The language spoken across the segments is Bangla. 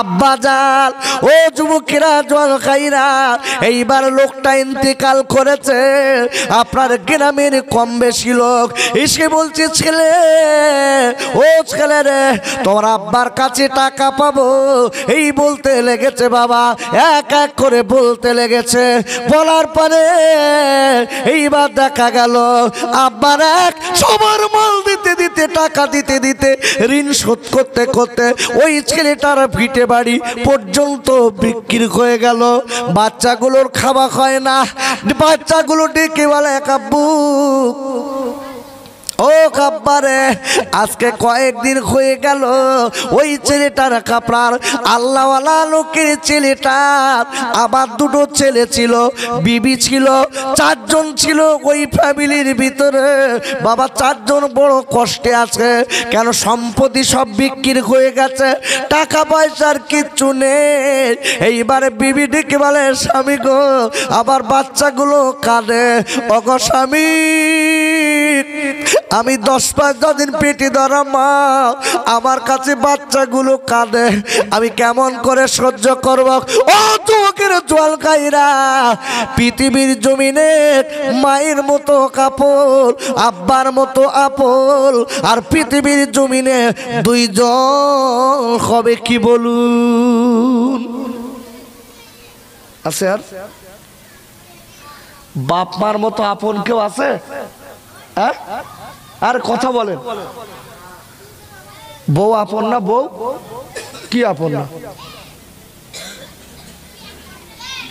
আব্বা জান ও যুবকেরা জল খাইরা এইবার লোকটা ইন্তেকাল করেছে আপনার গ্রামের কম বেশি লোক এসে বলছে ছেলে ও ছেলে রে তোমার আব্বার কাছে টাকা পাবো এই বলতে লেগেছে বাবা এক এক করে বলতে লেগেছে বলার পরে এইবার দেখা গেল আব্বার এক সবার মাল দিতে দিতে টাকা দিতে দিতে ঋণ শোধ করতে করতে ওই ছেলেটার ভিটে বাড়ি পর্যন্ত বিক্রি হয়ে গেল বাচ্চাগুলোর খাওয়া হয় না বাচ্চাগুলো ডেকে বলে কাব্বু ও কাব্বারে আজকে কয়েকদিন হয়ে গেল ওই ছেলেটার কাপড়ার আল্লাহওয়ালা লোকের ছেলেটার আবার দুটো ছেলে ছিল বিবি ছিল চারজন ছিল ওই ফ্যামিলির ভিতরে বাবা চারজন বড় কষ্টে আছে কেন সম্পত্তি সব বিক্রি হয়ে গেছে টাকা পয়সার কিচ্ছু নেই এইবারে বিবি ডেকে বলে স্বামী গো আবার বাচ্চাগুলো কাঁদে ওগো স্বামী আমি 10-15 দিন পেটে ধরা মা আমার কাছে বাচ্চাগুলো কাঁদে আমি কেমন করে সহ্য করব ও যুবকের জল খাইরা পৃথিবীর জমিনে মায়ের মতো কাপড় আব্বার মতো আপল আর পৃথিবীর জমিনে দুইজন হবে কি বলুন আছে আর বাপ মার মতো আপন কেউ আছে হ্যাঁ আর কথা বলেন বউ আপন না বউ কি আপন না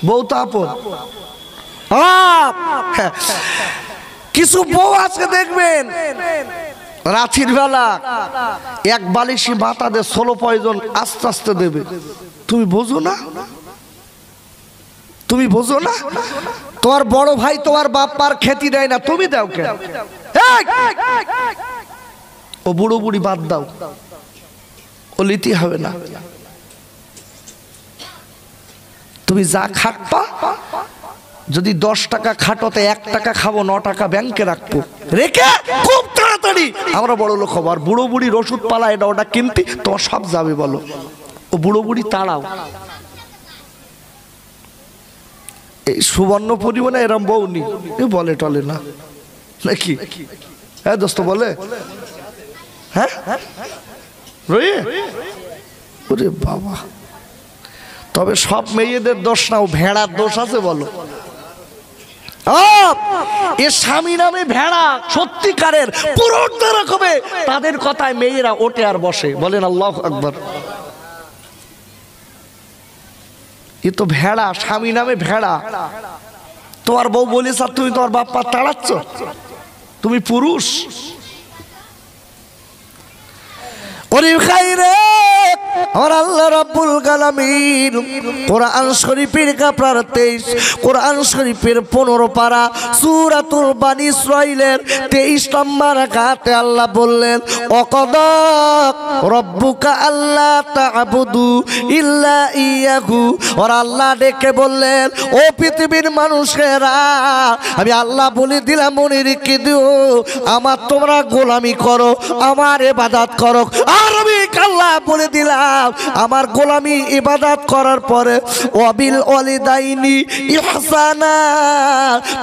বউ তো আপন কিছু বউ আজকে দেখবেন রাতের বেলা এক বালিশি মাথা দিয়ে 16 পয়জন আস্তে আস্তে দেবে তুমি বোঝো না তুমি বোঝো না তোমার বড় ভাই তোমার বাপ্পার খেতি দেয় না তুমি দাও কেন ও বুড়ো বুড়ি বাদ দাও ও লিতি হবে না তুমি যা খাটপা যদি 10 টাকা খাটোতে 1 টাকা খাবো 9 টাকা ব্যাংকে রাখবো রেখে খুব তাড়াতাড়ি আমরা বড় লোক হবো আর বুড়ো বুড়ির ওষুধ পালা এটা ওটা কিনতে তোমার সব যাবে বলো ও বুড়ো বুড়ি তাড়াও এই সুবর্ণ পরিমাণে এরম বউ নি বলে টলে না নাকি হ্যাঁ দোস্ত বলে হ্যাঁ ওরে বাবা তবে সব মেয়েদের দোষ না ও ভেড়ার দোষ আছে বলো এ স্বামী নামে ভেড়া সত্যিকারের পুরোটা রকমে তাদের কথায় মেয়েরা ওঠে আর বসে বলেন আল্লাহু আকবার এ তো ভেড়া স্বামী নামে ভেড়া তোমার বউ বলিস আর তুমি তোমার বাপ্পা তাড়াচ্ছ তুমি পুরুষ ওরে খাইরে আর আল্লাহ রাব্বুল আলামিন কোরআন শরীফের কাপড়ার 23 কোরআন শরীফের 15 পারা সূরাতুল বানী ইসরাঈলের 23 নম্বর আয়াতে আল্লাহ বললেন ওয়াকাদা রাব্বুকা আল্লা তা'বুদু ইল্লা ইয়াহু আর আল্লাহ ডেকে বললেন ও পৃথিবীর মানুষেরা আমি আল্লাহ বলে দিলাম মনে রেখে দিও আমার তোমরা গোলামি করো আমার ইবাদত করো আর আমি আল্লাহ বলে দিলাম আমার গোলামি ইবাদত করার পরে ওয়াবিল ওয়ালিদাইনি ইহসানা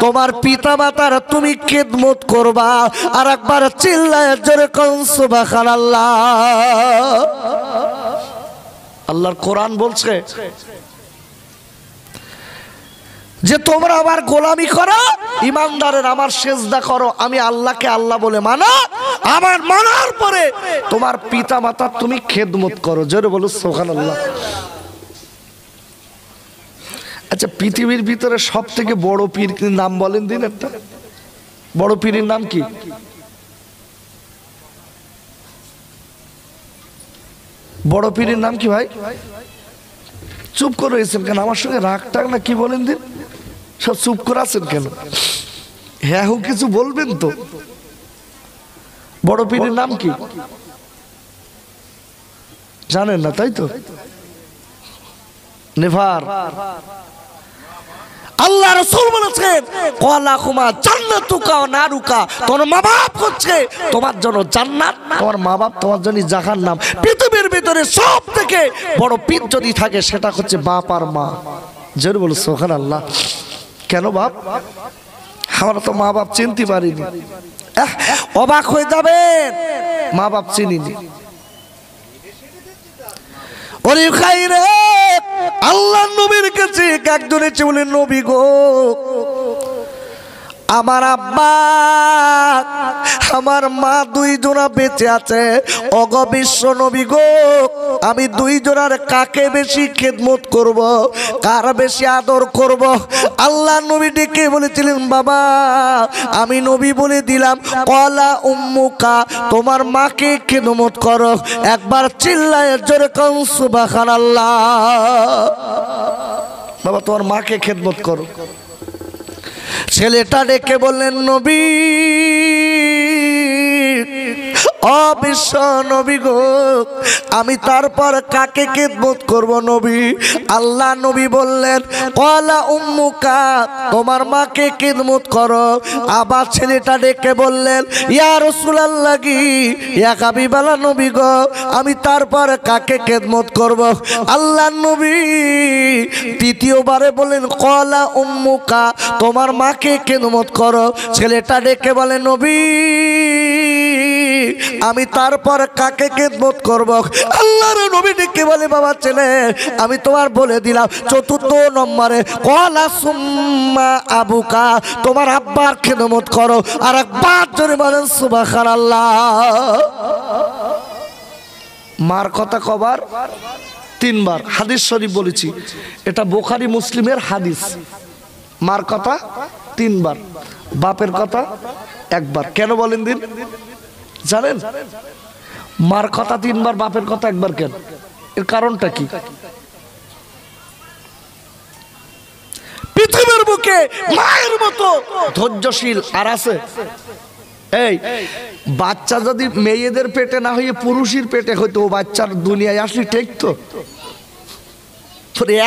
তোমার পিতামাতার তুমি খেদমত করবা আর একবার চিল্লায় জোরে কোন সুবহানাল্লাহ আল্লাহর কোরআন বলছে যে তোমরা আমার গোলামি করো ইমানদারের আমার সেজদা করো আমি আল্লাহকে আল্লাহ বলে মানো আমার মানার পরে তোমার পিতা মাতা তুমি খেদমত করো জোরে বলো সুবহানাল্লাহ আচ্ছা পৃথিবীর ভিতরে সব থেকে বড় পীর নাম বলেন দিন একটা বড় পীরের নাম কি বড় পীরের নাম কি ভাই চুপ করে রয়েছেন কেন আমার সঙ্গে রাগ টাগ না কি বলেন দিন সব চুপ করে আছেন কেন হ্যাঁ কিছু বলবেন তো বড় পীরের নাম কি জানেন না তাই তো নেভার আল্লাহ রাসূল বলেছেন ওয়ালাকুমা জান্নাতুকা ওয়া নারুকা তোমার মা বাপ হচ্ছে তোমার জন্য জান্নাত তোমার মা বাপ তোমার জন্য জাহান্নাম পৃথিবীর ভিতরে ভিতরে সব থেকে বড় পিঠ যদি থাকে সেটা হচ্ছে বাপ আর মা। জোরে বলো সুবহানাল্লাহ। কেন বাপ? আমরা তো মা বাপ চিনতে পারিনি। অবাক হয়ে যাবেন, মা বাপ চিনিনি। ওরে খাইরে আল্লাহ নবীর কাছে একজন এসে বলে, নবী গো, আমার আব্বা আমার মা দুই জোড়া বেঁচে আছে। অগ বিশ্ব নবী গো, আমি দুই জোড়ার কাকে বেশি খেদমত করব, কার বেশি আদর করব? আল্লাহ নবী ডেকে বলেছিলেন, বাবা আমি নবী বলে দিলাম, কলা উম্মুকা, তোমার মাকে খেদমত করো। একবার চিল্লায় জোরে কোন সুবহানাল্লাহ। বাবা তোমার মাকে খেদমত করো। ছেলেটা ডেকে বললেন, নবী ও বিশ্ব নবী গো, আমি তারপর কাকে খেদমত করব নবী? আল্লাহ নবী বললেন, কলা উম্মুকা, তোমার মাকে খেদমত করো। আবার ছেলেটা ডেকে বললেন, ইয়া রাসূলুল্লাহ কি, ইয়া হাবিবাল্লাহ নবী গো, আমি তারপর কাকে খেদমত করব? আল্লাহ নবী তৃতীয়বারে বলেন, কলা উম্মুকা, তোমার মাকে খেদমত করো। ছেলেটা ডেকে বলে, নবী আমি তারপর কাকে খেদমত করব? আল্লাহর নবী ডেকে বলে, বাবা ছেলে আমি তোমার বলে দিলাম, চতুর্থ নম্বরে কলা সুম্মা আবুকা, তোমার আব্বার খেদমত করো। আর একবার জোরে বলেন সুবহানাল্লাহ। মার কথা কবার? তিনবার। হাদিস শরীফ বলেছি, এটা বুখারী মুসলিমের হাদিস। মার কথা তিনবার, বাপের কথা একবার। কেন বলেন দিন? জানেন মার কথা তিনবার, বাপের কথা একবার কেন? এর কারণটা কি? পৃথিবীর বুকে মায়ের মতো ধৈর্যশীল আর আছে? এই বাচ্চা যদি মেয়েদের পেটে না হয়ে পুরুষের পেটে হইতো, ও বাচ্চার দুনিয়ায় আসলে ঠেকতো?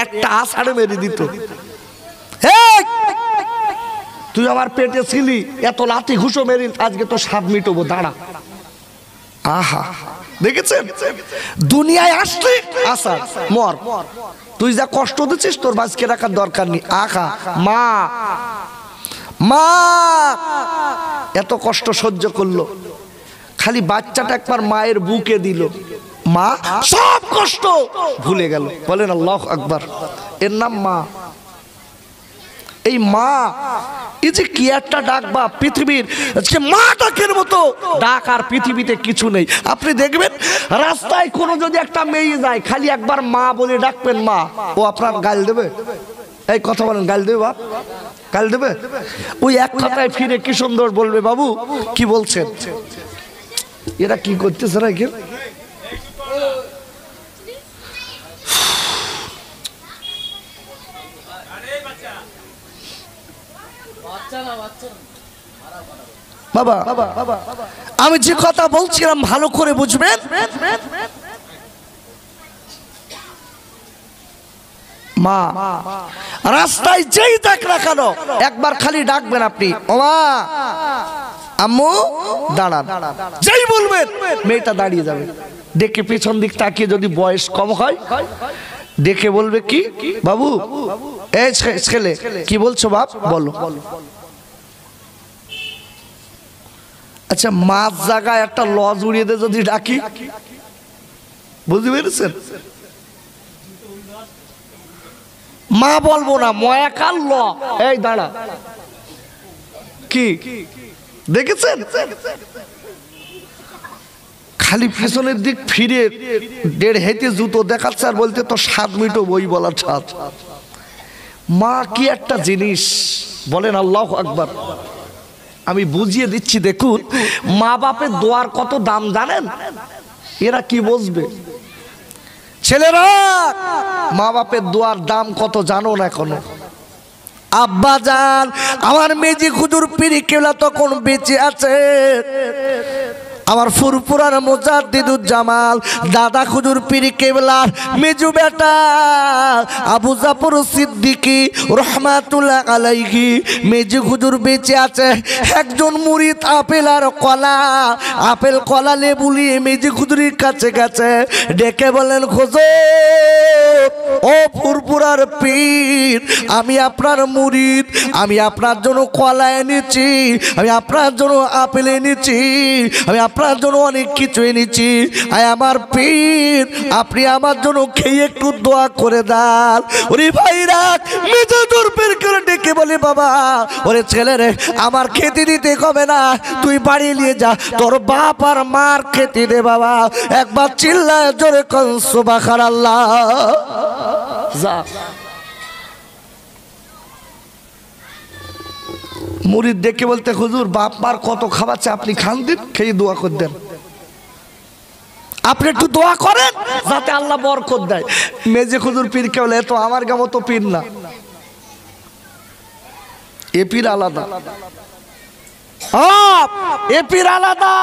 একটা আষাঢ়ে মেরে দিত। তুই আমার পেটে ছিলি, এত লাথি ঘুষো মেরিল, আজকে তো স্বাদ মিটবো, দাঁড়া। আহা, দেখেছেন? দুনিয়ায় আসলে আসার মর, তুই যা কষ্ট দিচ্ছিস তোর বাঁচকে রাখার দরকার নেই। আহা, মা মা এত কষ্ট সহ্য করলো, খালি বাচ্চাটা একবার মায়ের বুকে দিল, মা সব কষ্ট ভুলে গেল। বলেন আল্লাহু আকবার। এর নাম মা। এই মা, এই যে কি একটা ডাক বা পৃথিবীর মা ডাকের মতো ডাক আর পৃথিবীতে কিছু নেই। আপনি দেখবেন রাস্তায় কোনো যদি একটা মেয়ে যায়, খালি একবার মা বলে ডাকবেন, মা, ও আপনার গাল দেবে? এই কথা বলেন, গাল দেবে বাপ? গাল দেবে? ওই এক কথায় ফিরে কি সুন্দর বলবে, বাবু কি বলছেন? এরা কি করতেছে না? কি বাবা, আমি যে কথা বলছিলাম ভালো করে বুঝবেন। মা রাস্তায় যেই ডাক না কেন, একবার খালি ডাকবেন আপনি, ও মা, আম্মু দাঁড়ান। যেই বলবেন মেয়েটা দাঁড়িয়ে যাবে। ডেকে পিছন দিক তাকিয়ে যদি বয়স কম হয়, ডেকে বলবে, কি বাবু, এই ছেলে কি বলছো বাপ, বলো। আচ্ছা, মাছ জায়গায় একটা লজ উড়িয়ে দে যদি ডাকি, বুঝতে পেরেছেন? মা বলবো না, ময়াকাল ল, এই দাঁড়া। কি দেখেছেন? খালি পিছনের দিক ফিরে 1.5 হেঁটে জুতো দেখাচ্ছে আর বলতে তো 7 মিনিটও বই বলার ছাদ। মা কি একটা জিনিস, বলেন আল্লাহু আকবার। আমি বুঝিয়ে দিচ্ছি, দেখুন মা বাপের দোয়ার কত দাম জানেন? এরা কি বুঝবে? ছেলেরা, মা বাপের দোয়ার দাম কত জানো না এখনো? আব্বা জান, আমার মেজি হুজুর পীর কেবলা তখন বেঁচে আছে, আমার ফুরফুরার মুজাদ্দিদুজ্জামাল দাদা হুজুর পীর কেবলার মেজু বেটা আবু জাফর সিদ্দিকী রহমাতুল্লাহ আলাইহি মেজু হুজুর বেঁচে আছে। একজন মুরিদ আপেল আর কলা, আপেল কলা লেবু নিয়ে মেজু হুজুরের কাছে গেছে, ডেকে বলেন হুজুর ও ফুরফুরার পীর, আমি আপনার মুরিদ, আমি আপনার জন্য কলা এনেছি, আমি আপনার জন্য আপেল এনেছি, আমি আপনার জন্য অনেক কিছু এনেছি। আয় আমার পীর, আপনি আমার জন্য খেয়ে একটু দোয়া করে দেন। ওরে ভাইরা মেজো হুজুর পীর করে ডেকে বলে বাবা ওরে ছেলে রে, আমার খেতে দিতে হবে না, তুই বাড়ি নিয়ে যা, তোর বাপ আর মার খেতে দে বাবা। একবার চিল্লায় জোরে কোন সুবহানাল্লাহ। যা মুরিদ ডেকে বলতে হুজুর বাপ মার কত খাওয়াচ্ছে, আপনি খান দিন, খেয়ে দোয়া করে দেন, আপনি একটু দোয়া করেন যাতে আল্লাহ বরকত দেয়। মেজে হুজুর পীর কে বলে তো আমার গামো তো পীর না, এ পীর আলাদা, এ পীর আলাদা।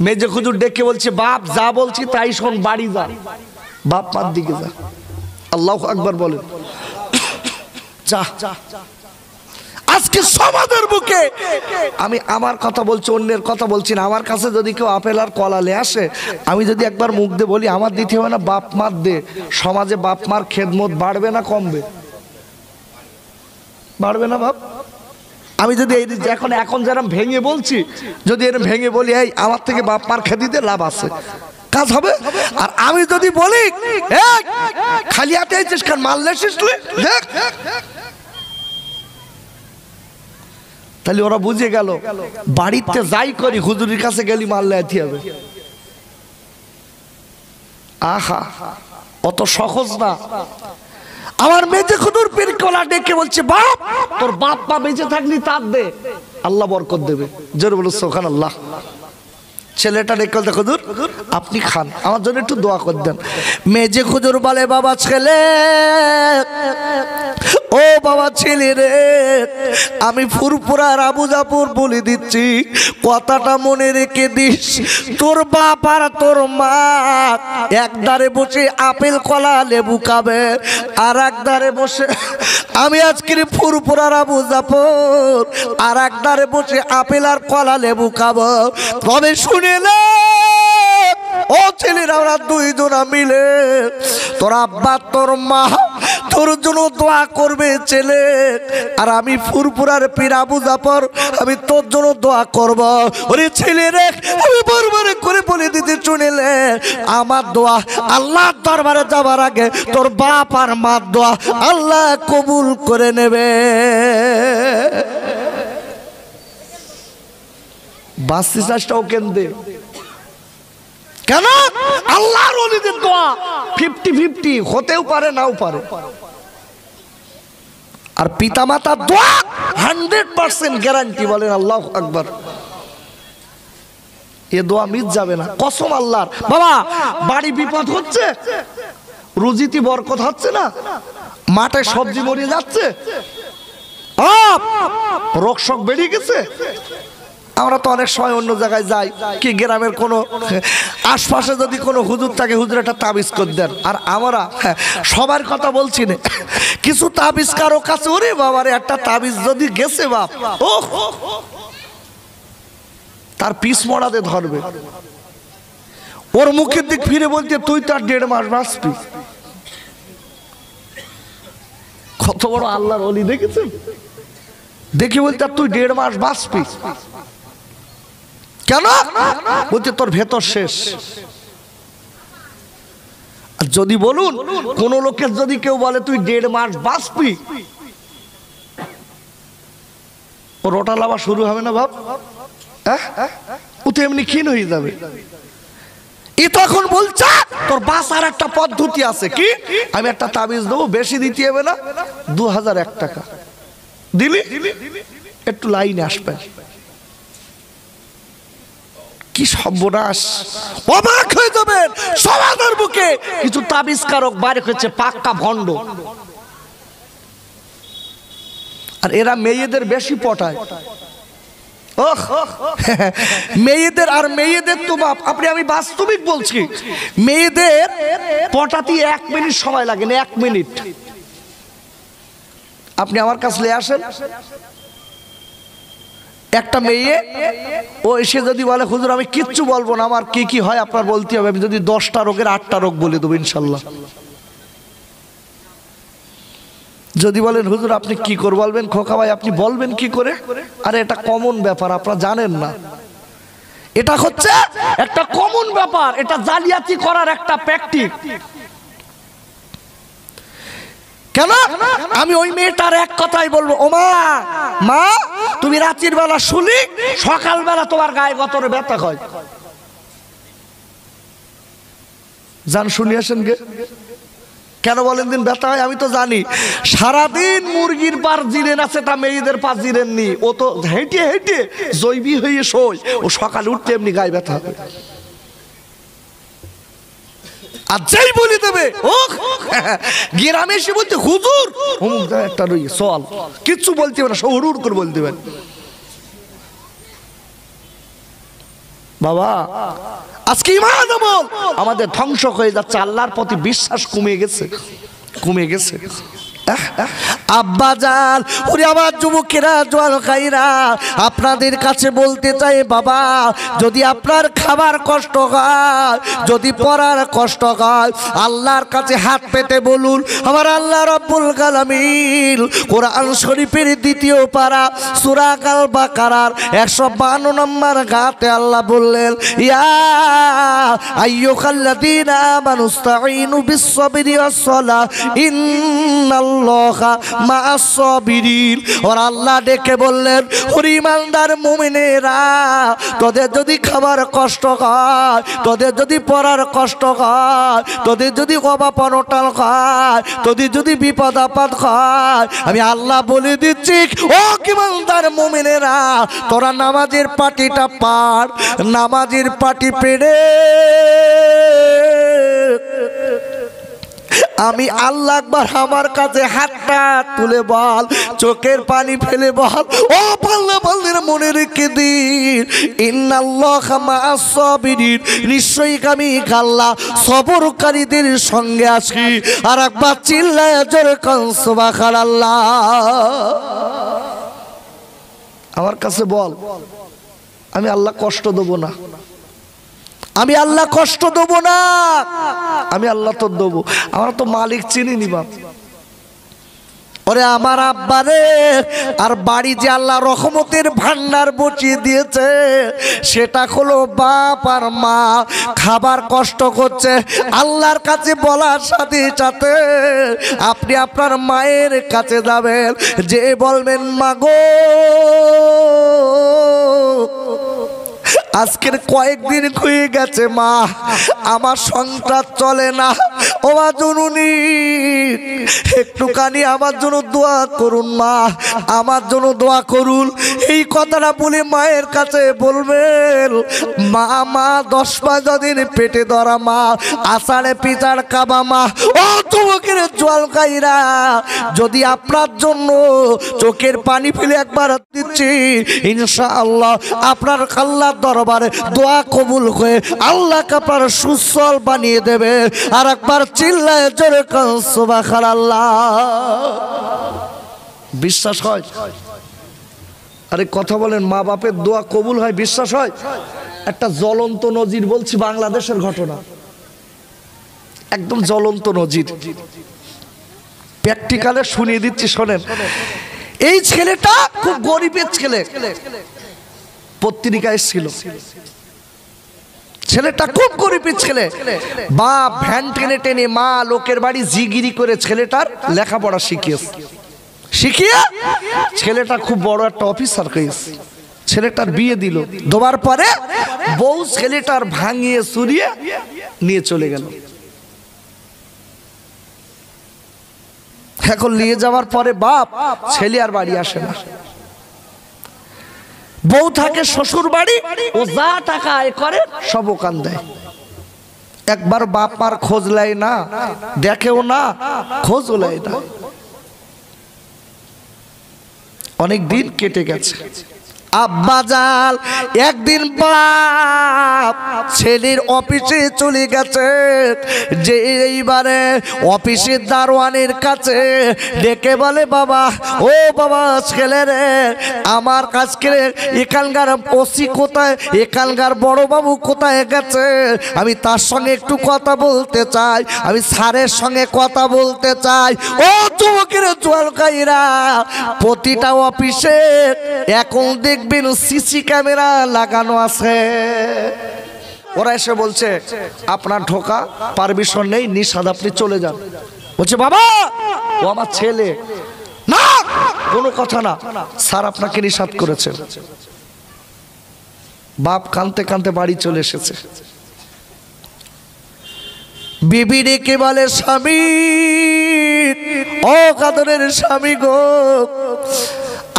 মেজে হুজুর ডেকে বলছে বাপ যা বলছি তাই শোন, বাড়ি যা, বাপ মার দিকে যা। আল্লাহু আকবার বলেন। যা আজকে সমাজের বুকে আমি আমার কথা বলছি, অন্যের কথা বলছি না। আমার কাছে যদি কেউ আপেল আর কলা লে আসে, আমি যদি একবার মুখ দিয়ে বলি আমার দিতে হবে না, বাপ মার দে, সমাজে বাপ মার খেদমত বাড়বে না কমবে? বাড়বে না বাপ? আমি যদি এই এখন যেরকম ভেঙে বলছি, যদি এরকম ভেঙে বলি এই আমার থেকে বাপ মার খেতে দিতে লাভ আছে, কাজ হবে। আর আমি যদি বলি খালি হাতে আইছিস কারণ মারলে শিসলে, তাহলে ওরা বুঝে গেল বাড়িতে যাই করি হুজুরের কাছে গেলি মারলে আইতে হবে। আহা, অত সহজ না। আমার মেজে হুজুর পীর কলা ডেকে বলছে বাপ তোর বাপ মা বেঁচে থাকলি তার দে, আল্লাহ বরকত দেবে। জোরে বলো সুবহানাল্লাহ। ছেলেটা ডেকে বলতে হুজুর আপনি খান, আমার জন্য একটু দোয়া করে দেন। মেজে হুজুর বলে বাবা ছেলে, ও বাবা ছেলে রে, আমি ফুরফুরার আবু জাফর বলে দিচ্ছি, কথাটা মনে রেখে দিস। তোর বাপ আর তোর মা এক ধারে বসে আপেল কলা লেবু খাবে, আর এক ধারে বসে আমি আজকের ফুরফুরার আবু জাফর আর এক ধারে বসে আপেল আর কলা লেবু খাবো। তবে শুনে না ও ছেলেরা, ওরা দুইজনা মিলে তোর আব্বা তোর মা তোর জন্য দোয়া করবে ছেলে, আর আমি ফুরফুরার পীর আবু জাফর আমি তোর জন্য দোয়া করব। ওরে ছেলে রে, আমি বারবার করে বলে দিতে শুনেলে আমার দোয়া আল্লাহর দরবারে যাবার আগে তোর বাপ আর মার দোয়া আল্লাহ কবুল করে নেবে। বাঁচতে চাষটাও কেন্দ্রে কেন? আল্লাহর ওলিদের দোয়া 50-50 হতেও পারে নাও পারে, আর পিতামাতার দোয়া 100% গ্যারান্টি। বলেন আল্লাহু আকবার। এ দোয়া মিস যাবে না, কসম আল্লাহর। বাবা বাড়ি বিপদ হচ্ছে, রুজিতে বরকত হচ্ছে না, মাঠে সবজি মরে যাচ্ছে, রোগ শোক বেড়ে গেছে। আমরা তো অনেক সময় অন্য জায়গায় যাই, কি গ্রামের কোনো আশপাশে যদি কোনো হুজুর থাকে, হুজুর একটা তাবিজ করে দেন। আর আমরা সবার কথা বলছি না, কিছু তাবিজ কারো কাছে ওরে বাবারে একটা তাবিজ যদি গেছে বাপ, ও তার পিস মরাতে ধরবে, ওর মুখের দিক ফিরে বলতে তুই তার 1.5 মাস বাঁচবি। কত বড় আল্লাহর ওলি দেখেছেন? দেখি বলতে তুই 1.5 মাস বাঁচবি। কেন? বলতে তোর ভেতর শেষ। যদি বলুন কোন লোকের যদি কেউ বলে তুই 1.5 মাস বাঁচবি, ও রোটা লাভা শুরু হবে না বাপ? ও তো এমনি ক্ষীণ হয়ে যাবে। ই তখন বলছে তোর বাঁচার একটা পদ্ধতি আছে, কি আমি একটা তাবিজ দেবো, বেশি দিতে হবে না, 2001 টাকা দিলি একটু লাইনে আসবে। কি সর্বনাশ! অবাক হয়ে যাবেন সমাজের বুকে কিছু তাবিজকারক বাইরে হয়েছে, পাক্কা ভণ্ড। আর এরা মেয়েদের বেশি পটায়। ও মেয়েদের আর মেয়েদের তো বাপ আপনি আমি বাস্তবিক বলছি মেয়েদের পটাতে 1 মিনিট সময় লাগে না 1 মিনিট আপনি আমার কাছে নিয়ে আসেন একটা মেয়ে ও এসে যদি বলে হুজুর আমি কিচ্ছু বলবো না আমার কি কি হয় আপনার বলতে হবে আমি যদি 10টা রোগের 8টা রোগ বলে দেবো ইনশাল্লাহ যদি বলেন হুজুর আপনি কি করে বলবেন খোকা ভাই আপনি বলবেন কি করে আরে এটা কমন ব্যাপার আপনারা জানেন না এটা হচ্ছে একটা কমন ব্যাপার এটা জালিয়াতি করার একটা প্র্যাকটিস কেন আমি ওই মেয়েটার এক কথাই বলবো ও মা তুমি রাতের বেলা শুলি সকাল বেলা তোমার গায়ে গতরে ব্যথা হয় জান শুনি আসেন গে কেন বলেন দিন ব্যথা হয় আমি তো জানি সারাদিন মুরগির পার জিরেন আছে তা মেয়েদের পার জিরেন নি ও তো হেঁটে হেঁটে জৈবী হয়ে শোয় ও সকালে উঠতে এমনি গায়ে ব্যথা হবে আর যেই বলে দেবে ও গ্রামে এসে বলতে হুজুর একটা রই চল কিচ্ছু বলতে হবে না সব হুড় করে বলতে দেবেন বাবা আজকে ইমান আমল আমাদের ধ্বংস হয়ে যাচ্ছে আল্লাহর প্রতি বিশ্বাস কমে গেছে আব্বাজান ওরে আমার যুবকেরা জোয়ান খাইরা আপনাদের কাছে বলতে চাই বাবা যদি আপনার খাবার কষ্ট হয় যদি পড়ার কষ্ট হয় আল্লাহর কাছে হাত পেতে বলুন আমার আল্লাহ রাব্বুল আলামিন কোরআন শরীফের ২য় পারা সূরা আল বাকারার ১৫২ নম্বর আয়াতে আল্লাহ বললেন ইয়া আইয়ুহাল্লাযীনা আমানুস্তাঈনু বিস-সাবরি ওয়াস-সালাহ ইন্নাল্লাহা মা'আস সাবিরিন আর আল্লাহ ডেকে বললেন ওরে ঈমানদার মুমিনেরা তোদের যদি খাবার কষ্ট হয় তোদের যদি পড়ার কষ্ট হয় তোদের যদি অভাব অনটন হয় তোদের যদি বিপদ আপদ হয় আমি আল্লাহ বলে দিচ্ছি ও ঈমানদার মুমিনেরা তোরা নামাজের পাটিটা পার নামাজের পাটি পেড়ে আমি আল্লাহ একবার আমার কাছে হাতটা তুলে বল চোখের পানি ফেলে বল ও পাল্লা পাল্লের মনে রেখে দিন ইন্নাল্লাহা মা'আস সাবিরিন নিশ্চয়ই আমি আল্লাহ সবরকারীদের সঙ্গে আছি আর একবার চিল্লায় জোরে কান সুবহানাল্লাহ আমার কাছে বল আমি আল্লাহ কষ্ট দেব না আমি আল্লাহ কষ্ট দেব না আমি আল্লাহ তো দেবো আমরা তো মালিক চিনি নি বাপ ওরে আমার আব্বারে আর বাড়ি যে আল্লাহ রহমতের ভান্ডার বসিয়ে দিয়েছে সেটা হলো বাপ আর মা খাবার কষ্ট করছে আল্লাহর কাছে বলার সাথে সাথে আপনি আপনার মায়ের কাছে যাবেন যে বলবেন মা গো আজকের কয়েকদিন হয়ে গেছে মা আমার সংসার চলে না ও মা জননী একটুখানি আমার জন্য দোয়া করুন মা আমার জন্য দোয়া করুন এই কথাটা বলে মায়ের কাছে বলবেন মা 10 মাস যদিন পেটে ধরা মা আষাঢ়ে পিঠার কাবা মা ও যুবকের জল খাইরা যদি আপনার জন্য চোখের পানি ফেলে একবার দিচ্ছি ইনশাআল্লাহ আপনার আল্লাহর দরবারে দোয়া কবুল হয়ে আল্লাহ আপনার সুস্থল বানিয়ে দেবে আর একবার চিল্লায় জোরে কান সুবহানাল্লাহ বিশ্বাস হয় আরে কথা বলেন মা বাপের দোয়া কবুল হয় বিশ্বাস হয় একটা জ্বলন্ত নজির বলছি বাংলাদেশের ঘটনা একদম জ্বলন্ত নজির প্র্যাকটিক্যালে শুনিয়ে দিচ্ছি শোনেন এই ছেলেটা খুব গরিবের ছেলে পত্রিকায় ছিল ছেলেটা খুব গরিবের ছেলে বাপ ভ্যান টেনে টেনে মা লোকের বাড়ি জিগিরি করে ছেলেটার লেখাপড়া শিখিয়ে ছেলেটা খুব বড় একটা অফিসার হয়েছে ছেলেটার বিয়ে দিল দেওয়ার পরে বউ ছেলেটার ভাঙিয়ে চুরিয়ে নিয়ে চলে গেল এখন নিয়ে যাওয়ার পরে বাপ ছেলে আর বাড়ি আসে না বউ থাকে শ্বশুর বাড়ি ও যা টাকা আয় করে সব ওখান দেয় একবার বাপ আর খোঁজ লাই না দেখেও না খোঁজও লাই না অনেক দিন কেটে গেছে আব্বাজান একদিন বাপ ছেলের অফিসে চলে গেছে, যে এইবারে অফিসের দারোয়ানের কাছে ডেকে বলে, বাবা ও বাবা ছেলে রে, আমার কাছকে এখানকার ওসি কোথায়, এখানকার বড় বাবু কোথায় গেছে, আমি তার সঙ্গে একটু কথা বলতে চাই, আমি স্যারের সঙ্গে কথা বলতে চাই। ও যুবকের জলকাইরা, প্রতিটা অফিসে এখন দেখবেন সিসি ক্যামেরা লাগানো আছে। ওরা এসে বলছে আপনার ঢোকা পারমিশন নেই, নিষাদ, আপনি চলে যান। বলছে বাবা ও আমার ছেলে, না কোনো কথা না, স্যার আপনাকে নিষাদ করেছেন। বাপ কাঁদতে কাঁদতে বাড়ি চলে এসেছে। বিবি ডেকে বলে, স্বামী ও কাদরের স্বামী গো,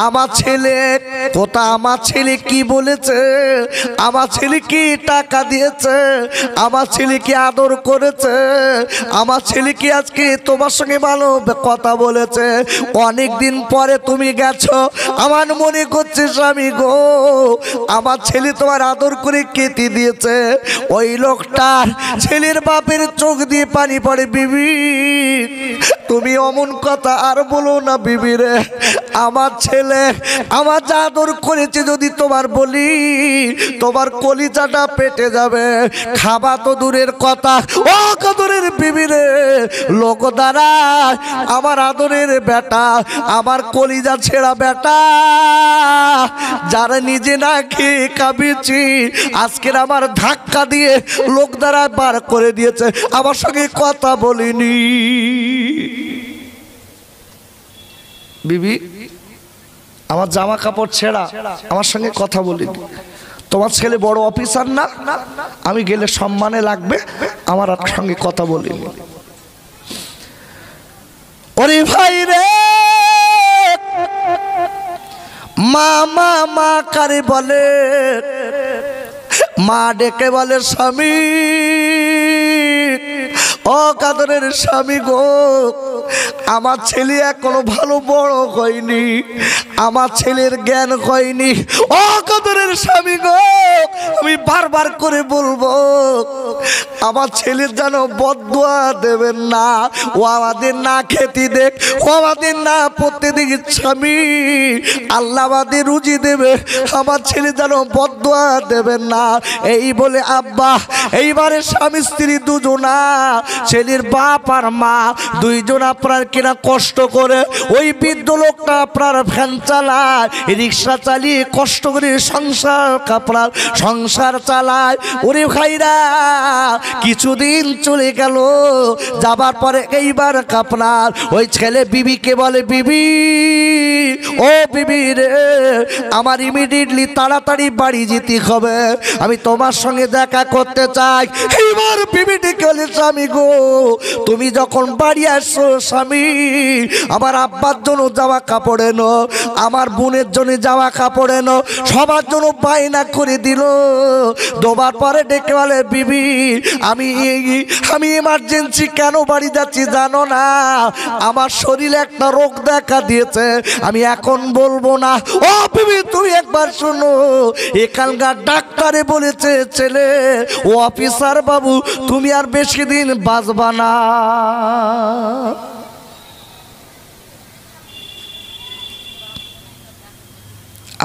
আমার ছেলে কোথা, আমার ছেলে কি বলেছে, আমার ছেলে কি টাকা দিয়েছে, আমার ছেলে কি আদর করেছে, আমার ছেলে কি আজকে তোমার সঙ্গে ভালো কথা বলেছে, অনেক দিন পরে তুমি গেছো, আমার মনে করছে স্বামী গো আমার ছেলে তোমার আদর করে কেটে দিয়েছে। ওই লোকটার ছেলের বাপের চোখ দিয়ে পানি পড়ে, বিবি তুমি অমন কথা আর বলো না বিবি রে, আমার ছেলে আমার যা আদর করেছে যদি তোমার বলি তোমার কলিজাটা পেটে যাবে, খাবা তো দূরের কথা। ও কদরের বিবি রে, লোক দ্বারা আমার আদরের বেটা, আমার কলিজা ছেঁড়া বেটা, যারা নিজে না খেয়ে কাঁপিয়েছি, আজকের আমার ধাক্কা দিয়ে লোক দ্বারা বার করে দিয়েছে, আমার সঙ্গে কথা বলিনি। বিবি আমার জামা কাপড় ছেঁড়া, আমার সঙ্গে কথা বলিনি, তোমার ছেলে বড় অফিসার না, আমি গেলে সম্মানে লাগবে, আমার সঙ্গে কথা বলিনি। ওরে ভাই রে, মা মা মা কারে বলে, মা ডেকে বলে, স্বামী ও কাদরের স্বামী গো, আমার ছেলে এখনো ভালো বড় হয়নি, আমার ছেলের জ্ঞান হয়নি। ও কাদরের স্বামী গো, আমি বারবার করে বলবো আমার ছেলের যেন বদদুয়া দেবেন না, ও আমাদের না খেতে দেখ, ও আমাদের না পড়তে দেখি, স্বামী আল্লাহ আমাদের রুজি দেবে, আমার ছেলে যেন বদদুয়া দেবেন না। এই বলে আব্বা এইবারে স্বামী স্ত্রী দুজনা, ছেলের বাপ আর মা দুইজন আপনার কিনা কষ্ট করে, ওই বৃদ্ধ লোকটা আপনার ভ্যান চালায়, রিক্সা চালিয়ে কষ্ট করে সংসার চালায়। ওরে ভাইরা, কিছুদিন চলে গেল, যাবার পরে এইবার আপনার ওই ছেলে বিবিকে বলে, বিবি ও বিবি রে, আমার ইমিডিয়েটলি তাড়াতাড়ি বাড়ি যেতে হবে, আমি তোমার সঙ্গে দেখা করতে চাই। এইবার বিবি ডেকে বলে, স্বামী গো তুমি যখন বাড়ি আসছো, স্বামী আমার আব্বার জন্য জামা কাপড় এনো, আমার বোনের জন্য জামা কাপড় এনো, সবার জন্য বায়না করে দিল। দোবার পরে ডেকে বলে, বিবি আমি এমার্জেন্সি কেন বাড়ি যাচ্ছি জানো না, আমার শরীরে একটা রোগ দেখা দিয়েছে, আমি এখন বলবো না। ও বিবি তুমি একবার শোনো, এখানকার ডাক্তারে বলেছে ছেলে ও অফিসার বাবু তুমি আর বেশি দিন বাঁচবা না।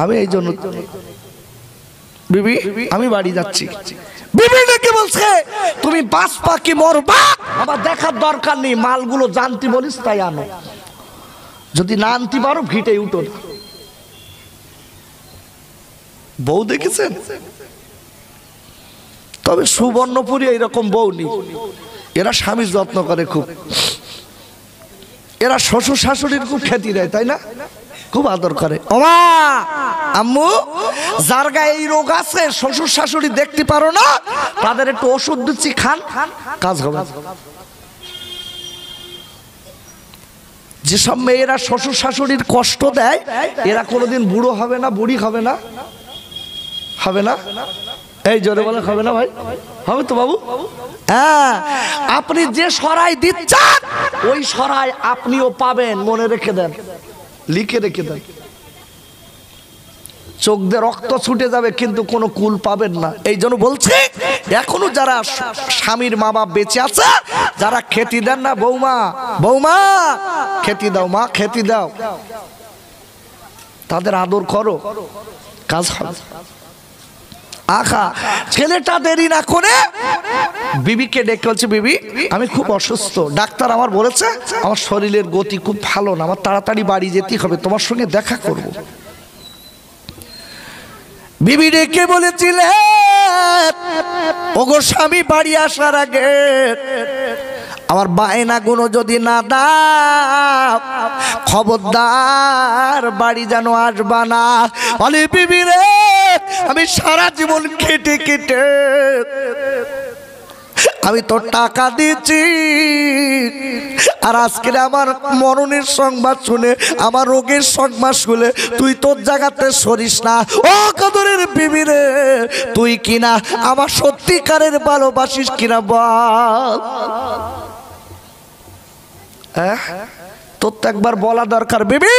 আমি এই জন্য বিবি আমি বাড়ি যাচ্ছি। বিবি ডেকে বলছে, তুমি বাঁচবা কি মরবা আমার দেখার দরকার নেই, মালগুলো জানতে বলিস তাই আনো, যদি না আনতে পারো ভিটে উঠো না। বউ দেখেছেন? তবে সুবর্ণপুরী এইরকম বউ নেই, এরা স্বামীর যত্ন করে খুব, এরা শ্বশুর শাশুড়ির খুব খ্যাতি দেয়, তাই না? খুব আদর করে। ওমা আম্মু, যার গায়ে এই রোগ আছে শ্বশুর শাশুড়ি দেখতে পারো না, তাদের একটু ওষুধ দিচ্ছি, খান, কাজ হবে। যেসব মেয়েরা শ্বশুর শাশুড়ির কষ্ট দেয়, এরা কোনোদিন বুড়ো হবে না, বুড়ি হবে না, হবে না? এই জোরে বলে হবে না ভাই? হবে তো বাবু? হ্যাঁ, আপনি যে সরাই দিচ্ছেন ওই সরাই আপনিও পাবেন, মনে রেখে দেন, লিখে রেখে দেন। চোখ দিয়ে রক্ত ছুটে যাবে কিন্তু কোনো কুল পাবেন না। এই জন্য বলছে এখনো যারা স্বামীর মা বাপ বেঁচে আছে, যারা খেতে দেন না, বৌমা বৌমা খেতে দাও, মা খেতে দাও, তাদের আদর করো, কাজ হবে। আখা ছেলেটা দেরি না করে বিবিকে ডেকে বলছে, বিবি আমি খুব অসুস্থ, ডাক্তার আমার বলেছে আমার শরীরের গতি খুব ভালো না, আমার তাড়াতাড়ি বাড়ি যেতে হবে, তোমার সঙ্গে দেখা করব। বিবি ডেকে বলেছিলেন, ওগো স্বামী বাড়ি আসার আগে আমার বায়না গুলো যদি না দাও, খবরদার বাড়ি যেন আসবা না। বলে বিবি রে, আমি সারা জীবন খেটে খেটে আমি তোর টাকা দিয়েছি, আর আজকে আমার মরণের সংবাদ শুনে, আমার রোগের সংবাদ শুনে তুই তোর জায়গাতে সরিস না। ও কদরের বিবি রে, তুই কিনা আমার সত্যিকারের ভালোবাসিস কিনা বল। তোর তো একবার বলা দরকার, বিবি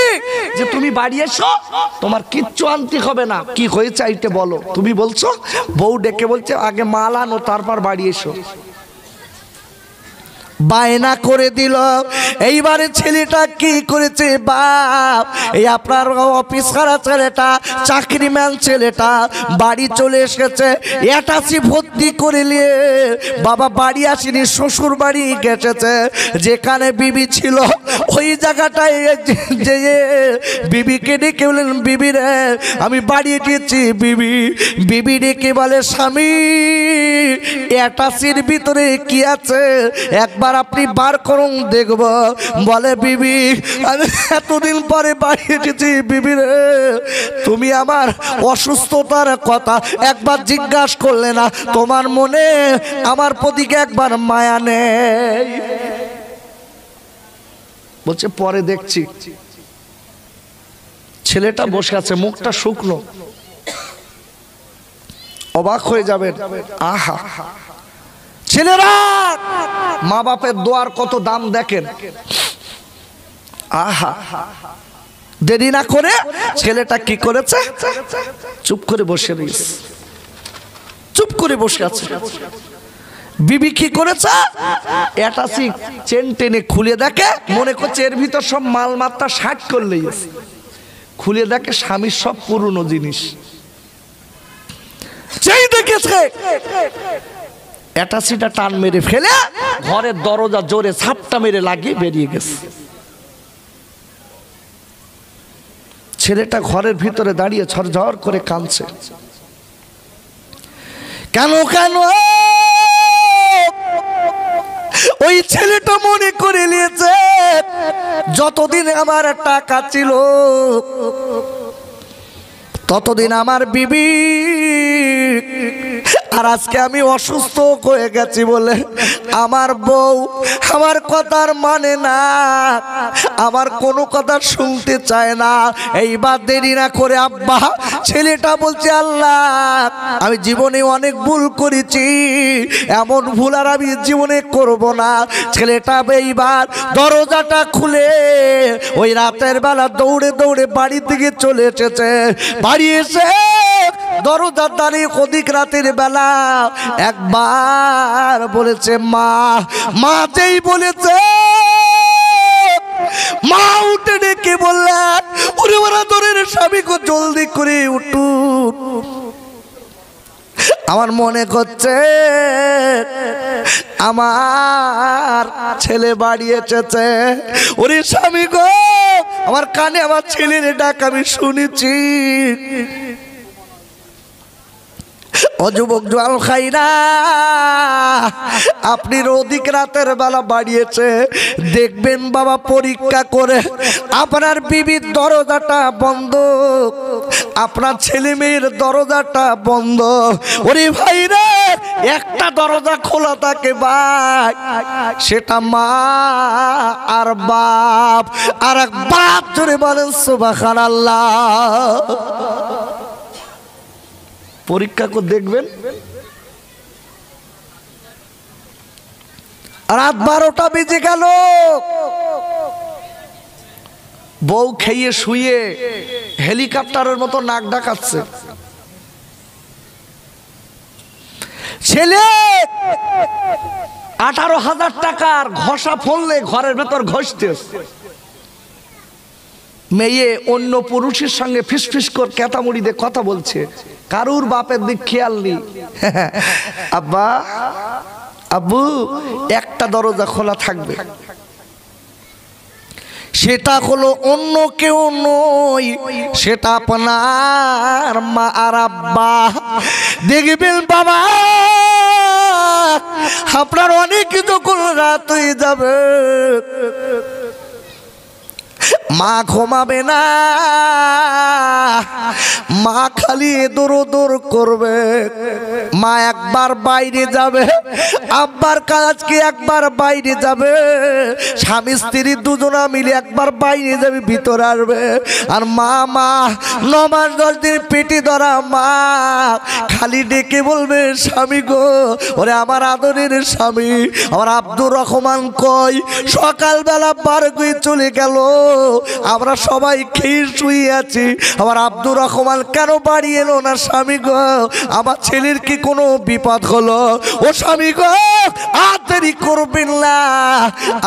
যে তুমি বাড়ি এসো, তোমার কিচ্ছু আনতে হবে না, কি হয়েছে এইটা বলো। তুমি বলছো, বউ ডেকে বলছে আগে মাল আনো তারপর বাড়ি এসো। বায়না করে দিল। এইবারে ছেলেটা কি করেছে, বাপ এই আপনার অফিস করা ছেলেটা, চাকরিম্যান ছেলেটা বাড়ি চলে এসেছে, অ্যাটাচি ভর্তি করে নিয়ে বাবা বাড়ি আসেনি, শ্বশুর বাড়ি গেছেছে। যেখানে বিবি ছিল ওই জায়গাটায় যে বিবিকে ডেকে বলেন, বিবি রে আমি বাড়ি গেছি। বিবি ডেকে বলে, স্বামী অ্যাটাচির ভিতরে কি আছে একবার আপনি বার করুন দেখব। বলে, বিবি আমি এতদিন পরে বাড়ি এসেছি, বিবি রে তুমি আমার অসুস্থতার কথা একবার জিজ্ঞাসা করলে না, তোমার মনে আমার প্রতি একবার মায়া নেই? বলছে পরে দেখছি। ছেলেটা বসে আছে, মুখটা শুকনো, অবাক হয়ে যাবেন। আহা, ছেলেরা মা বাপের দোয়ার কত দাম দেখেন। আহা, দেরি না করে ছেলেটা কি করেছে, চুপ করে বসে রয়েছে, চুপ করে বসে আছে। বিবি কি করেছে, অ্যাটাচি চেন টেনে খুলে দেখে, মনে করছে এর ভিতর সব মালমাত্রা শার্ট করলেই আছে, খুলে দেখে স্বামীর সব পুরনো জিনিস। সেই দেখেছে অ্যাটাচিটা টান মেরে ফেলে ঘরের দরজা জোরে ছাপটা মেরে লাগিয়ে বেরিয়ে গেছে। ছেলেটা ঘরের ভিতরে দাঁড়িয়ে ঝরঝর করে কাঁদছে। কেন কেন ওই ছেলেটা মনে করে নিয়েছে যতদিন আমার টাকা ছিল ততদিন আমার বিবি, আর আজকে আমি অসুস্থ হয়ে গেছি বলে আমার বউ আমার কথার মানে না, আমার কোনো কথা শুনতে চায় না। এইবার দেরি না করে আব্বা ছেলেটা বলছে, আল্লাহ আমি জীবনে অনেক ভুল করেছি, এমন ভুল আর আমি জীবনে করব না। ছেলেটা এইবার দরজাটা খুলে ওই রাতের বেলা দৌড়ে দৌড়ে বাড়ি থেকে চলে এসেছে। বাড়ি এসে দরজার দাঁড়িয়ে অধিক রাতের বেলা একবার বলেছে মা, মা যেই বলেছে মা উঠে ডেকে বললেন, ওরে ওরা তোরের স্বামীকে জলদি করে উঠুন, আমার মনে করছে আমার ছেলে বাড়ি এসেছে। ওরে স্বামী গো, আমার কানে আমার ছেলের ডাক আমি শুনেছি। ও যুবক জল খাই না, আপনি অধিক রাতের বেলা বাড়িয়েছে, দেখবেন বাবা পরীক্ষা করে আপনার বিবির দরজাটা বন্ধ, আপনার ছেলে মেয়ের দরজাটা বন্ধ। ওরে ভাই রে, একটা দরজা খোলা থাকে ভাই, সেটা মা আর বাপ। আর এক বাপ ধরে বলেন সুবহানাল্লাহ। পরীক্ষা করে দেখবেন রাত 12টা বেজে গেল, বউ খেয়ে শুয়ে হেলিকপ্টারের মতো নাক ডাকাচ্ছে। ছেলে 18,000 টাকার ঘষা ফললে ঘরের ভেতর ঘষতে, মেয়ে অন্য পুরুষের সঙ্গে ফিসফিস করে কেতামুড়ি দিয়ে কথা বলছে, কারুর বাপের দিক খেয়াল নেই। আব্বা আব্বু একটা দরজা খোলা থাকবে, সেটা হলো অন্য কেউ নয়, সেটা আপনার মা আর আব্বা। দেখবেন বাবা আপনার অনেক যখন রাত হয়ে যাবে, মা ঘুমাবে না, মা খালি দৌড় করবে। মা একবার বাইরে যাবে, আব্বার কাজকে একবার বাইরে যাবে, স্বামী স্ত্রী দুজনা মিলে একবার বাইরে যাবে, ভিতরে আসবে। আর মা 9 মাস 10 দিন পেটে ধরা মা খালি ডেকে বলবে, স্বামী গো, ওরে আমার আদরের স্বামী, আমার আব্দুর রহমান কই? সকালবেলা বার করে চলে গেল, আমরা সবাই খেয়ে শুয়ে আছি, আমার আব্দুর রহমান কেন বাড়ি এলো না? স্বামী গো, আমার ছেলের কি কোনো বিপদ হলো? ও স্বামী গো, আর দেরি করবেন না,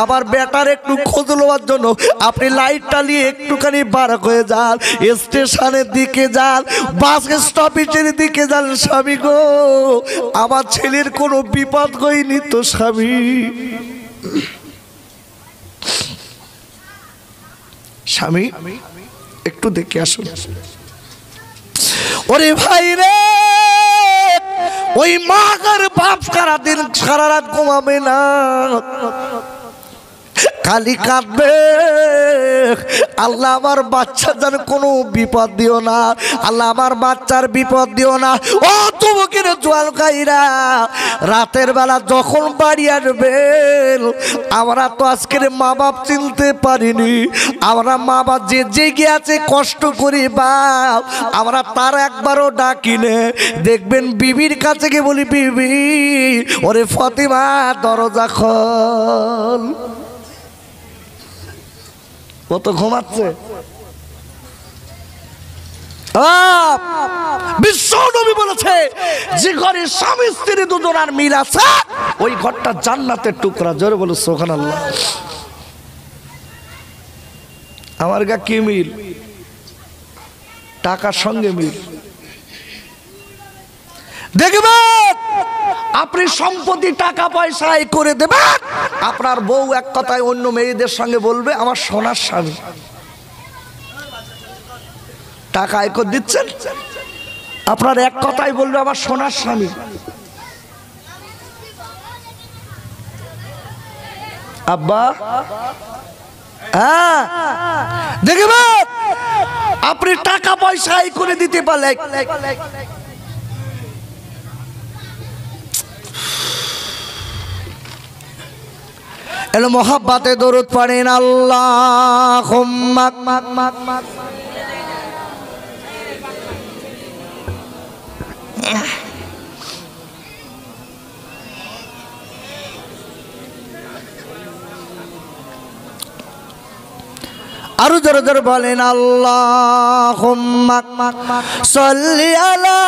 আমার বেটার একটু খোঁজ নেওয়ার জন্য আপনি লাইটটা নিয়ে একটুখানি বার হয়ে যান, স্টেশনের দিকে যান, বাস স্টপেজের দিকে যান। স্বামী গো, আমার ছেলের কোনো বিপদ হয়নি তো স্বামী? স্বামী একটু দেখে আসুন। ওরে ভাই রে, ওই মা আর বাপ সারাদিন সারা রাত ঘুমাবে না, খালি কাঁদবে, আল্লাহ আমার বাচ্চার যেন কোনো বিপদ দিও না, আল্লাহ আমার বাচ্চার বিপদ দিও না। ও তোমাকে জোয়াল খাইরা রাতের বেলা যখন বাড়ি আসবেন, আমরা তো আজকের মা বাপ চিনতে পারিনি, আমরা মা বাপ যে জেগে আছে কষ্ট করি বাপ, আমরা তার একবারও ডাকিনে। দেখবেন বিবির কাছে গিয়ে বলি, বিবি ওরে ফতিমা দরজা খোল, ও তো ঘুমাচ্ছে। বিশ্ব নবী বলেছে, যে ঘরে স্বামী স্ত্রী দুজনার মিল আছে ওই ঘরটা জান্নাতের টুকরা। জোরে বলো সুবহানাল্লাহ। আমার গা কি মিল? টাকার সঙ্গে মিল। দেখবেন আপনি সম্পত্তি টাকা পয়সা করে দেবেন, আপনার বউ এক কথায় অন্য মেয়েদের সঙ্গে বলবে, আমার সোনার স্বামী। টাকা আয় করে দিচ্ছেন, আপনার এক কথাই বলবে, আমার সোনার স্বামী। আব্বা হ্যাঁ, দেখবেন আপনি টাকা পয়সা আয় করে দিতে পারলে, এলো মোহাব্বতে দরুদ পড়েন, আল্লাহুম্মা আরো জোরে জোরে বলেন, আল্লাহুম্মা সাল্লি আলা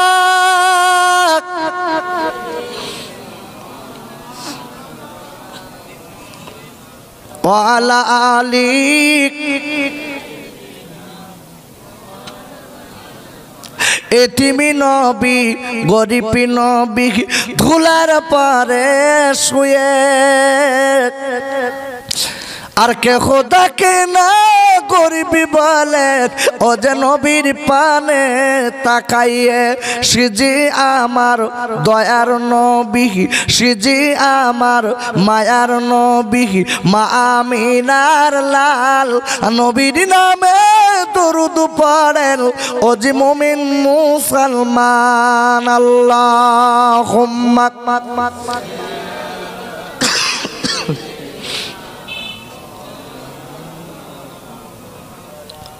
ওয়া আলা আলিক। এতিমি নবী গরিবি নবী ধুলার পারে শুয়ে, আর কে খোদাকে না গরিবি বলে, ও যে নবীর পানে তাকাইয়ে। সিজি আমার দয়ার নবী, সিজি আমার মায়ার নবী, মা আমিনার লাল, নবীর নামে দরুদ পড়েন ও যে মুমিন মুসলমান। আল্লাহুম্মা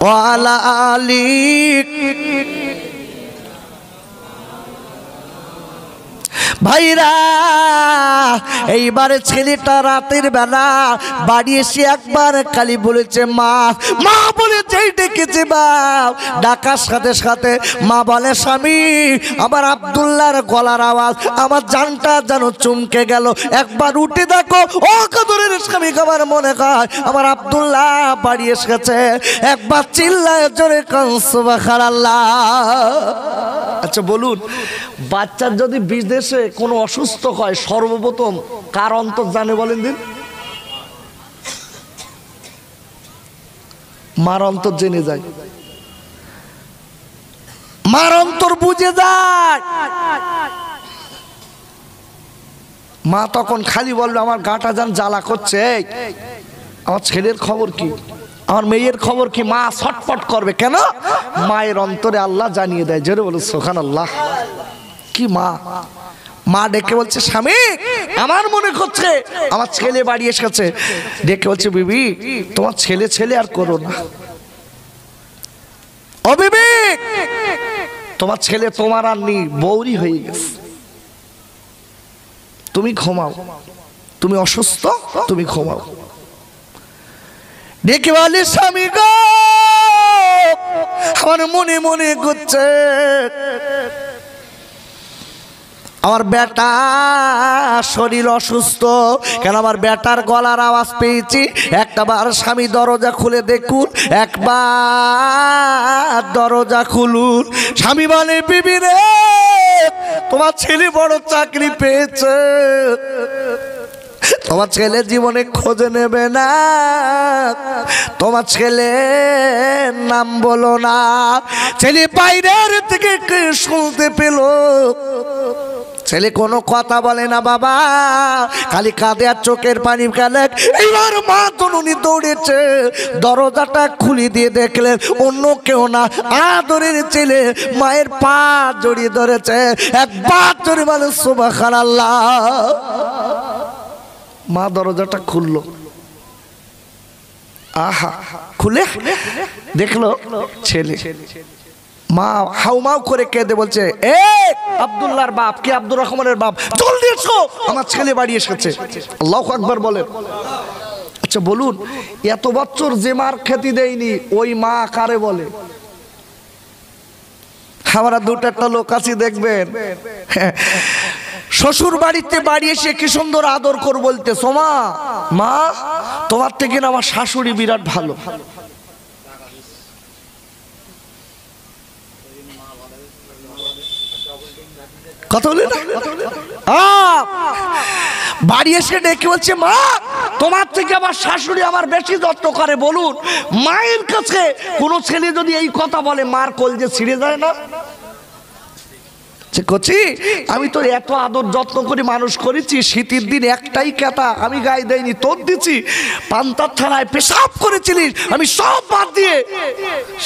ওয়া আলা আলিক। ভাইরা এইবারে ছেলেটা রাতের বেলা বাড়ি এসে একবার খালি বলেছে মা, মা বলে যেই ডেকেছে বাপ, ডাকার সাথে সাথে মা বলে স্বামী আমার আব্দুল্লাহর গলার আওয়াজ আমার জানটা যেন চমকে গেল, একবার উঠে দেখো ও কদরের স্বামী, আমার মনে হয় আমার আব্দুল্লাহ বাড়ি এসেছে। একবার চিল্লায় জোরে কান সুবহানাল্লাহ। আচ্ছা বলুন, বাচ্চার যদি বিদেশে কোনো অসুস্থ হয় সর্বপ্রথম কার অন্তর জানে বলেন দিন? মার অন্তর জেনে যায়, মার অন্তর বুঝে যায়। মা তখন খালি বলবে আমার গাটা যান জ্বালা করছে, আমার ছেলের খবর কি, আমার মেয়ের খবর কি। মা ছটফট করবে, কেন? মায়ের অন্তরে আল্লাহ জানিয়ে দেয়। জোরে বলো সুবহানাল্লাহ। কি মা, মা ডেকে বলছে স্বামী আমার মনে করছে আমার ছেলে বাড়ি এসেছে। ডেকে বলছে বিবি তোমার ছেলে ছেলে আর করো না, ও বিবি তোমার ছেলে তোমার আর নেই, বৌরি হয়ে গেছে, তুমি ঘুমাও, তুমি অসুস্থ, তুমি ঘুমাও। ডেকে বলে স্বামী গো আমার মনে মনে করছে আমার বেটা শরীর অসুস্থ, কেন আমার বেটার গলার আওয়াজ পেয়েছি। একবার স্বামী দরজা খুলে দেখুন, একবার দরজা খুলুন। স্বামী বলে বিবি রে তোমার ছেলে বড় চাকরি পেয়েছে, তোমার ছেলে জীবনে খোঁজে নেবে না, তোমার ছেলে নাম বলো না। ছেলে বাইরের থেকে শুনতে পেল, ছেলে কোনো কথা বলে না বাবা, খালি কাঁদে আর চোখের পানি ফেলে। এইবার মা তনুনি দৌড়েছে, দরজাটা খুলে দিয়ে দেখলেন অন্য কেউ না, আদরের ছেলে মায়ের পা জড়িয়ে ধরেছে। একবার জড়িয়ে বলে সুবহানাল্লাহ। মা দরজাটা খুললো, আহা খুলে দেখলো ছেলে। মা হাউমাউ করে কেঁদে বলছে এ আব্দুল্লাহর বাপ, কি আব্দুর রহমানের বাপ, জলদি এসো আমার ছেলে বাড়ি এসেছে। আল্লাহু আকবার বলেন। আচ্ছা বলুন, এত বছর যে মার খেতে দেয়নি ওই মা কারে বলে? আমরা দুটো একটা লোক আছি দেখবেন, শ্বশুর বাড়িতে বাড়ি এসে কি সুন্দর আদর কর বলতে, সোমা মা তোমার থেকে না আমার শাশুড়ি বিরাট ভালো। কথা বলে বাড়ি এসে ডেকে বলছে মা তোমার থেকে আমার শাশুড়ি আমার বেশি যত্ন করে। বলুন, মায়ের কাছে কোনো ছেলে যদি এই কথা বলে মার কলজে ছিঁড়ে যায় না? কচি আমি তোর এত আদর যত্ন করে মানুষ করেছি, শীতের দিন একটাই কেতা আমি গায়ে দেয়নি, তোর দিচ্ছি, পান্তার থানায় পেশাব করেছিলিস আমি সব বাদ দিয়ে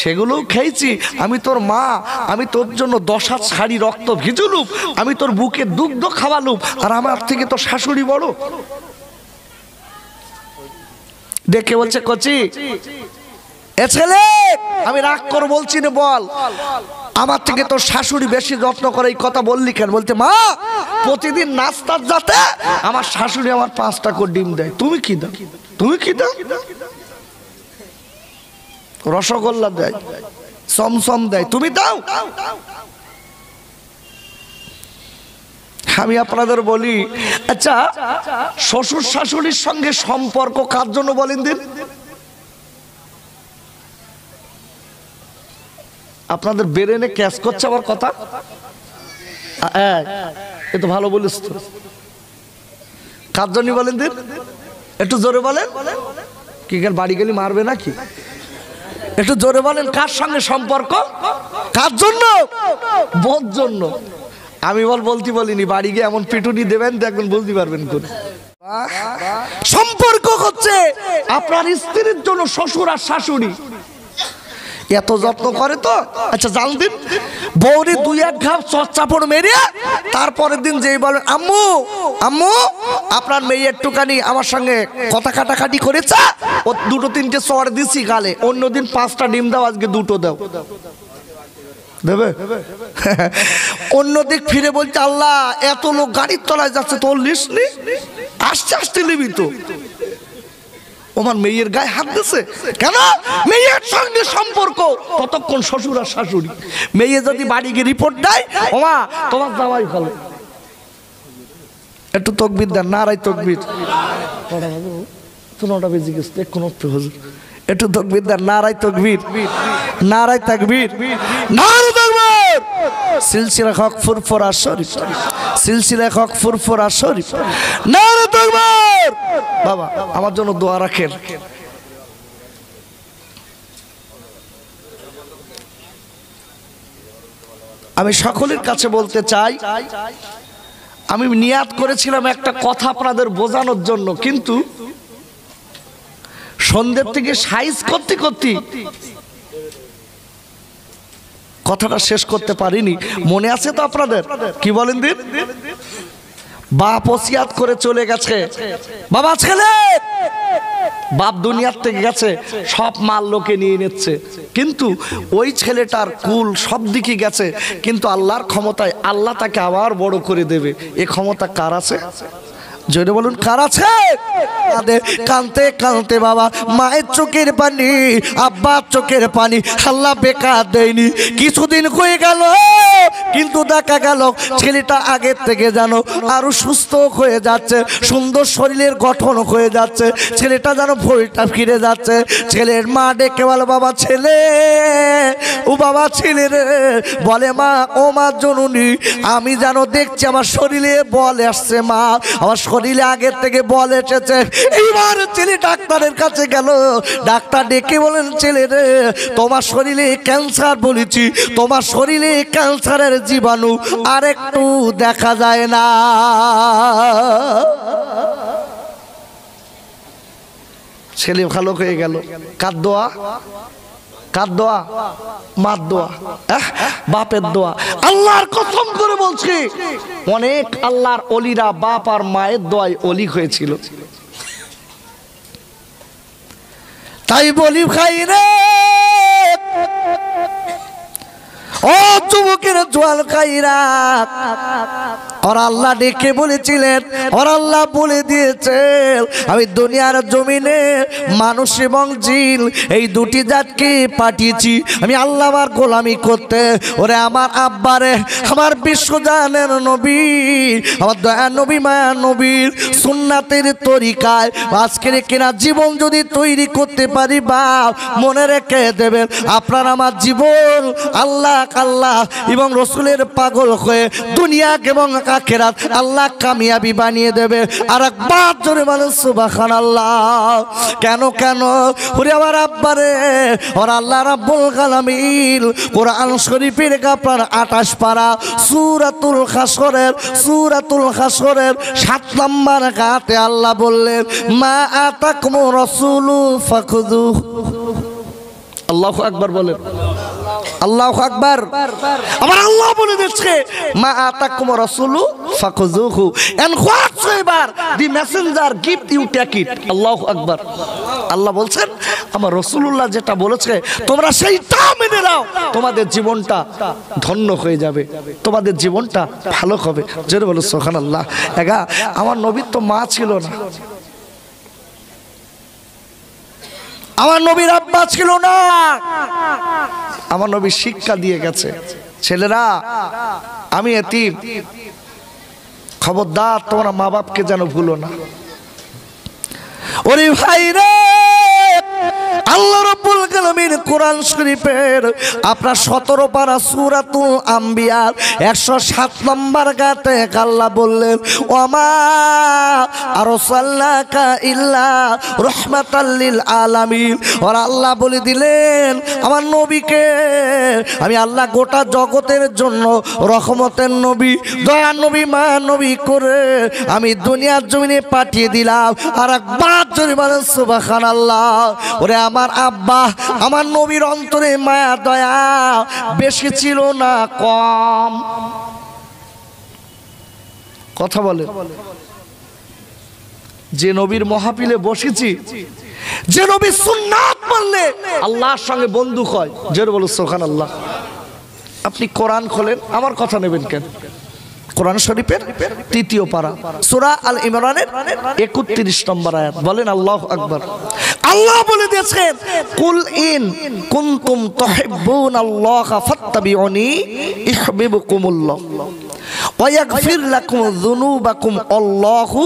সেগুলোও খেয়েছি। আমি তোর মা, আমি তোর জন্য 10 হাত শাড়ি রক্ত ভিজুলুম, আমি তোর বুকে দুগ্ধ খাওয়ালুম, আর আমার থেকে তোর শাশুড়ি বড়। দেখে বলছে কচি এ ছেলে আমি রাগ করে বলছি না, বল আমার থেকে তোর শাশুড়ি বেশি যত্ন করে, এই কথা বললি কেন? বলতে মা প্রতিদিন নাস্তার যাতে আমার শাশুড়ি আমার 5টা করে ডিম দেয়, তুমি কি দাও? তুমি কি দাও? রসগোল্লা দেয়, সমসম দেয়, তুমি দাও? আমি আপনাদের বলি, আচ্ছা শ্বশুর শাশুড়ির সঙ্গে সম্পর্ক কার জন্য বলেন দিন? আপনাদের ব্রেনে ক্যাচ করছে আমার কথা? এ তো ভালো বলিস তো, কার জন্য বলেন দিন? একটু জোরে বলেন। কি গেল বাড়ি গেলি মারবে নাকি? একটু জোরে বলেন, কার সঙ্গে সম্পর্ক, কার জন্য? বোর জন্য। আমি বলতে বলিনি, বাড়ি গিয়ে এমন পিটুনি দেবেন দেখবেন বুঝতে পারবেন কোন সম্পর্ক হচ্ছে আপনার স্ত্রীর জন্য। শ্বশুর আর শাশুড়ি এত যত্ন করে তো। আচ্ছা জান দিন বৌরি 2-1 ঘাপ চচ্চাপড় মেরে তারপরের দিন যেই বলেন আম্মু আম্মু আপনার মেয়ে একটুখানি আমার সঙ্গে কথা কাটাকাটি করেছে, ও 2-3টে চড় দিছি গালে, অন্যদিন 5টা ডিম দাও, আজকে 2টো দাও। দেবে? অন্যদিক ফিরে বলছে আল্লাহ এত লোক গাড়ির তলায় যাচ্ছে তোর লিস্ট নেই, আস্তে আস্তে নিবি তো। আমার মেয়ের গায়ে হাত দিছে কেন? মেয়ের সঙ্গে সম্পর্ক ততক্ষণ শ্বশুর আর শাশুড়ি। মেয়ে যদি বাড়ি গিয়ে রিপোর্ট দেয় ওমা তোমার জামাই ভালো, একটু তকবীর দেন, নারাই তকবীর। নটা বেজে গেছে এখন হুজুর, একটু তকবীর দেন, নারাই তকবীর, নারাই তাকবীর, নারাই তাকবীর। সিলসিলা হক ফুরফুরা শরীফ, সিলসিলা হক ফুরফুরা শরীফ, নারাই তাকবীর। বাবা আমার জন্য দোয়া রাখেন। আমি সকলের কাছে বলতে চাই, আমি নিয়াত করেছিলাম একটা কথা আপনাদের বোঝানোর জন্য, কিন্তু সন্ধ্যের থেকে সাইজ করতে করতে কথাটা শেষ করতে পারিনি। মনে আছে তো আপনাদের? কি বলেন দিন? বাপ ওসিয়াত করে চলে গেছে, বাবা ছেলে, বাপ দুনিয়ার থেকে গেছে, সব মাল লোকে নিয়ে নিচ্ছে, কিন্তু ওই ছেলেটার কুল সব দিকে গেছে, কিন্তু আল্লাহর ক্ষমতায় আল্লাহ তাকে আবার বড় করে দেবে। এ ক্ষমতা কার আছে? জোরে বলুন কার আছে? কানতে কানতে বাবা মায়ের চোখের পানি, আব্বার চোখের পানি আল্লাহ বেকার দেয়নি। কিছুদিন হয়ে গেল, কিন্তু দেখা গেল ছেলেটা আগের থেকে জানো আরো সুস্থ হয়ে যাচ্ছে, সুন্দর শরীরের গঠন হয়ে যাচ্ছে, ছেলেটা যেন ভরিটা ফিরে যাচ্ছে। ছেলের মা ডেকে বলে বাবা ছেলে, ও বাবা ছেলে রে, বলে মা ও মা জননী, আমি যেন দেখছি আমার শরীরে বল আসছে মা, আমার শরীরে আগের থেকে বল এসেছে। এইবার ছেলে ডাক্তারের কাছে গেল, ডাক্তার ডেকে বলেন ছেলে রে তোমার শরীরে ক্যান্সার বলেছি, তোমার শরীরে ক্যান্সারের জীবাণু আর একটু দেখা যায় না। ছেলে ভালো হয়ে গেল। কার দোয়া? কার দোয়া? মার দোয়া, বাপের দোয়া। আল্লাহর কসম করে বলছি অনেক আল্লাহর অলিরা বাপ আর মায়ের দোয়ায় অলি হয়েছিল। তাই বলি ভাই রে, ও যুবকের জোয়াল খাইরা, और আল্লাহ ডেকে বলেছিলেন, और আল্লাহ বলে দিয়েছেন আমি দুনিয়ার জমিনে মানুষ এবং জিন এই দুটি জাতকে পাঠিয়েছি আমি আল্লাহ আমার গোলামি করতে। ওরে আমার আব্বারে, আমার বিশ্বজানের নবী, আমার দয়া নবী মায়া নবীর সুন্নাতের তরিকায় আজকের কিনা জীবন যদি তৈরি করতে পারি বাপ, মনে রেখে দেবেন আপনার আমার জীবন আল্লাহ আল্লাহ এবং রসুলের পাগল হয়ে দুনিয়া এবং আখিরাত আল্লাহ কামিয়াবি বানিয়ে দেবে। আর একবার জোরে বলেন সুবহানাল্লাহ। কেন কেন ওরে আমার আব্বারে, ওর আল্লাহ রাব্বুল আলামিন কোরআন শরীফের আপনার 28 পারা সূরাতুল হাসরের 7 নম্বর আয়াতে আল্লাহ বললেন মা আতাকুমুর রাসূলু ফাখুযুহু। আল্লাহু আকবার বলেন, আল্লাহু আকবার। আমার আল্লাহ বলে দিচ্ছে মা আতাকুম রাসূলু ফাখুযুহু, and whatsoever the messenger give you take it। আল্লাহু আকবার। আল্লাহ বলছেন আমার রাসূলুল্লাহ যেটা বলেছে তোমরা সেইটা মেনে নাও, তোমাদের জীবনটা ধন্য হয়ে যাবে, তোমাদের জীবনটা ভালো হবে। জোরে বলো সুবহানাল্লাহ। এগা আমার নবীর তো মা ছিল না, আমার নবীর আব্বা ছিল না, আমার নবী শিক্ষা দিয়ে গেছে ছেলেরা আমি এতিম, খবরদার তোমরা মা বাপকে যেন ভুলো না। ওরে ভাই রে, আল্লাহ রাব্বুল আলামিন কোরআন শরীফের আপনার 17 পারা সূরাতুল আম্বিয়া 107 নম্বর আয়াতে আল্লাহ বললেন ওমা আরসালনাকা ইল্লা রাহমাতাল লিল আলামিন। আর আল্লাহ বলে দিলেন আমার নবীকে আমি আল্লাহ গোটা জগতের জন্য রহমতের নবী, দয়ার নবী, মায়ার নবী করে আমি দুনিয়ার জমিনে পাঠিয়ে দিলাম। আর একবার জোরে বলেন সুবহানাল্লাহ। ওরে আমার আব্বা, আমার নবীর অন্তরে মায়া দয়া বেশি ছিল না কম? কথা বলে। যে নবীর মহাপিলে বসেছি, যে নবীর সুন্নাত মানলে আল্লাহর সঙ্গে বন্ধু হয়, জোরে বলো সুবহানাল্লাহ। আপনি কোরআন খোলেন, আমার কথা নেবেন কেন? কোরআন শরীফের 3য় পারা সূরা আল ইমরানের 31 নম্বর আয়াত, বলেন আল্লাহু আকবার। আল্লাহ বলে দিয়েছেন, কুল ইন কুনতুম তুহিব্বুনাল্লাহা ফাত্তাবিউনি ইউহিব্বুকুমুল্লাহ ওয়া ইয়াগফির লাকুম যুনুবাকুম আল্লাহু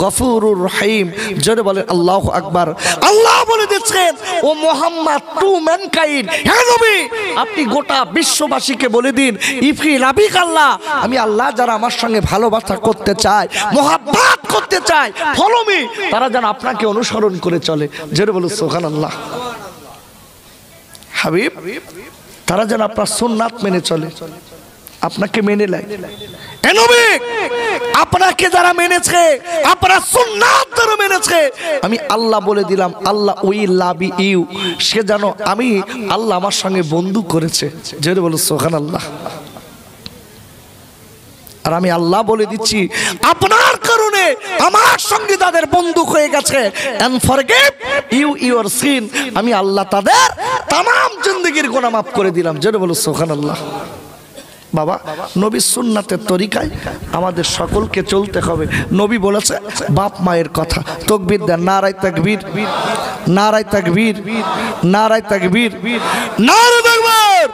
গফুরুর রহিম। জোরে বলেন আল্লাহু আকবার। আল্লাহ বলে দিয়েছেন, ও মুহাম্মদ টু ম্যানকাইন্ড, হে নবী আপনি গোটা বিশ্ববাসীকে বলে দিন, ইফি রাবিক আল্লাহ, আমি আল্লাহ যারা আমার সঙ্গে ভালোবাসা করতে চায়, মোহাব্বত করতে চায়, ফলো মি, তারা যেন আপনাকে অনুসরণ করে চলে। জোরে বলুন সুবহানাল্লাহ। হাবিব, তারা যেন আপনার সুন্নাত মেনে চলে, আপনাকে মেনে নেয়। এ নবী, আপনাকে যারা মেনেছে, আপনার সুন্নাত যারা মেনেছে, আমি আল্লাহ বলে দিলাম, আল্লাহ উইল লাভ ইউ, সে যেন আমি আল্লাহ আমার সঙ্গে বন্ধু করেছে। জোরে বলুন সুবহানাল্লাহ। আর আমি আল্লাহ বলে দিচ্ছি, আপনার কারণে আমার সঙ্গে তাদের বন্ধু হয়ে গেছে, and forgive you your sin, আমি আল্লাহ তাদের तमाम জিন্দেগীর গুনাহ মাফ করে দিলাম। জোরে বলুন সুবহানাল্লাহ। বাবা, নবীর সুন্নাতের তরিকায় আমাদের সকলকে চলতে হবে। নবী বলেছে বাপ মায়ের কথা। তাকবীর দেন, নারায়ে তাকবীর, নারায়ে তাকবীর, নারায়ে তাকবীর, নারায়ে তাকবীর।